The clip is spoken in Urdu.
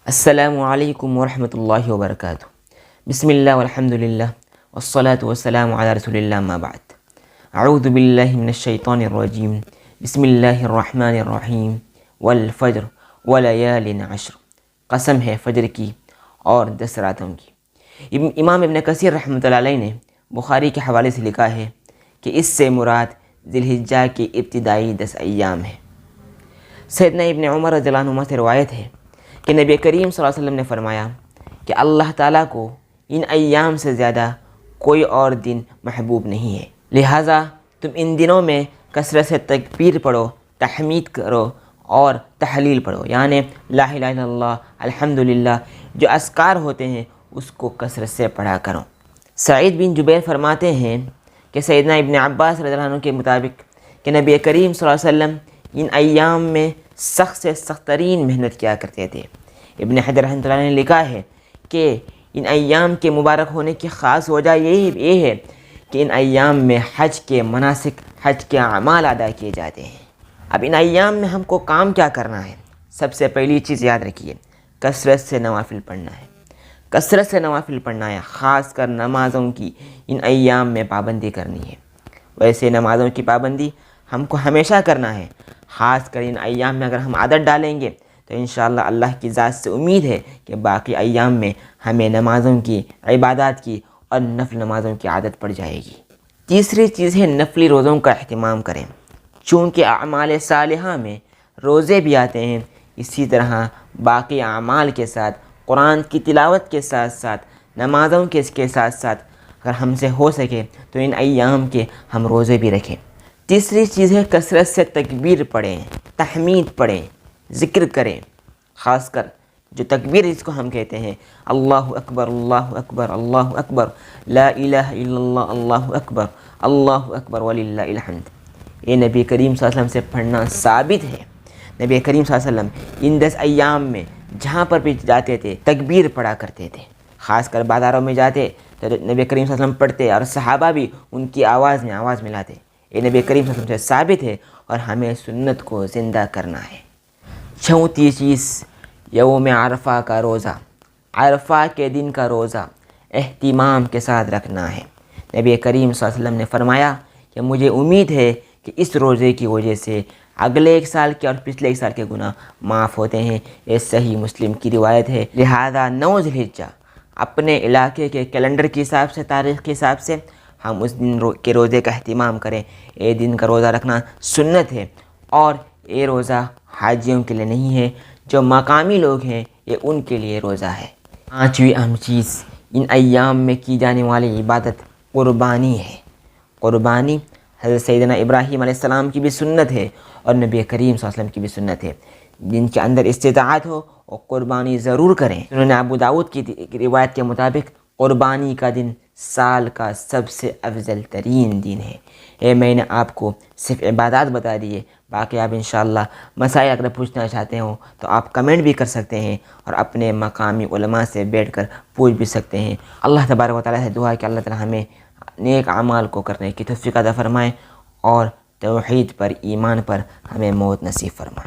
السلام علیکم ورحمۃ اللہ وبرکاتہ۔ بسم اللہ والحمد للہ والصلاة والسلام علی رسول اللہ اما بعد۔ اعوذ باللہ من الشیطان الرجیم، بسم اللہ الرحمن الرحیم، والفجر ولیال عشر، قسم ہے فجر کی اور 10 راتوں کی۔ امام ابن کثیر رحمۃ اللہ علیہ نے بخاری کے حوالے سے لکھا ہے کہ اس سے مراد ذی الحجہ کے ابتدائی 10 ایام ہے۔ سیدنا ابن عمر رضی اللہ عنہما سے روایت ہے کہ نبی کریم صلی اللہ علیہ وسلم نے فرمایا کہ اللہ تعالیٰ کو ان ایام سے زیادہ کوئی اور دن محبوب نہیں ہے، لہٰذا تم ان دنوں میں کثرت سے تکبیر پڑھو، تحمید کرو اور تحلیل پڑھو، یعنی لا الہ الا اللہ، الحمدللہ، جو اذکار ہوتے ہیں اس کو کثرت سے پڑھا کرو۔ سعید بن جبیر فرماتے ہیں کہ سیدنا ابن عباس رضی اللہ عنہ کے مطابق کہ نبی کریم صلی اللہ علیہ وسلم ان ایام میں سخت سے سخت ترین محنت کیا کرتے تھے۔ ابن حجر رحمۃ اللہ نے لکھا ہے کہ ان ایام کے مبارک ہونے کی خاص وجہ یہ ہے کہ ان ایام میں حج کے مناسک، حج کے اعمال ادا کیے جاتے ہیں۔ اب ان ایام میں ہم کو کام کیا کرنا ہے؟ سب سے پہلی چیز یاد رکھیے، کثرت سے نوافل پڑھنا ہے، کثرت سے نوافل پڑھنا ہے، خاص کر نمازوں کی ان ایام میں پابندی کرنی ہے۔ ویسے نمازوں کی پابندی ہم کو ہمیشہ کرنا ہے، خاص کر ان ایام میں اگر ہم عادت ڈالیں گے تو انشاءاللہ اللہ کی ذات سے امید ہے کہ باقی ایام میں ہمیں نمازوں کی، عبادات کی اور نفل نمازوں کی عادت پڑ جائے گی۔ تیسری چیز ہے نفلی روزوں کا اہتمام کریں، چونکہ اعمال صالحہ میں روزے بھی آتے ہیں، اسی طرح باقی اعمال کے ساتھ، قرآن کی تلاوت کے ساتھ ساتھ، نمازوں کے ساتھ ساتھ اگر ہم سے ہو سکے تو ان ایام کے ہم روزے بھی رکھیں۔ تیسری چیز ہے کثرت سے تکبیر پڑھیں، تحمید پڑھیں، ذکر کریں، خاص کر جو تکبیر جس کو ہم کہتے ہیں، اللہ اکبر اللہ اکبر اللہ اکبر، لا الہ الا اللہ اللہ اکبر وللہ الحمد، یہ نبی کریم صلی اللہ علیہ وسلم سے پڑھنا ثابت ہے۔ نبی کریم صلی اللہ علیہ وسلم ان 10 ایام میں جہاں پر بھی جاتے تھے تکبیر پڑھا کرتے تھے، خاص کر بازاروں میں جاتے تو نبی کریم صلی اللہ علیہ وسلم پڑھتے اور صحابہ بھی ان کی آواز میں آواز ملاتے۔ یہ نبی کریم صلی اللہ علیہ وسلم سے ثابت ہے اور ہمیں سنت کو زندہ کرنا ہے۔ چوتھی چیز، یوم عرفہ کا روزہ، عرفہ کے دن کا روزہ اہتمام کے ساتھ رکھنا ہے۔ نبی کریم صلی اللہ علیہ وسلم نے فرمایا کہ مجھے امید ہے کہ اس روزے کی وجہ سے اگلے ایک سال کے اور پچھلے ایک سال کے گناہ معاف ہوتے ہیں، یہ صحیح مسلم کی روایت ہے۔ لہذا 9 ذی الحجہ اپنے علاقے کے کیلنڈر کے حساب سے، تاریخ کے حساب سے ہم اس دن کے روزے کا اہتمام کریں۔ یہ دن کا روزہ رکھنا سنت ہے اور یہ روزہ حاجیوں کے لیے نہیں ہے، جو مقامی لوگ ہیں یہ ان کے لیے روزہ ہے۔ 5ویں اہم چیز، ان ایام میں کی جانے والی عبادت قربانی ہے۔ قربانی حضرت سیدنا ابراہیم علیہ السلام کی بھی سنت ہے اور نبی کریم صلی اللہ علیہ وسلم کی بھی سنت ہے۔ جن کے اندر استطاعت ہو وہ قربانی ضرور کریں۔ سنن ابو داؤد کی روایت کے مطابق قربانی کا دن سال کا سب سے افضل ترین دن ہے۔ یہ میں نے آپ کو صرف عبادات بتا دیے، باقی آپ انشاءاللہ مسائل اگر پوچھنا چاہتے ہوں تو آپ کمنٹ بھی کر سکتے ہیں اور اپنے مقامی علماء سے بیٹھ کر پوچھ بھی سکتے ہیں۔ اللہ تبارک و تعالیٰ سے دعا ہے کہ اللہ تعالیٰ ہمیں نیک اعمال کو کرنے کی توفیق عطا فرمائے اور توحید پر، ایمان پر ہمیں موت نصیب فرمائے۔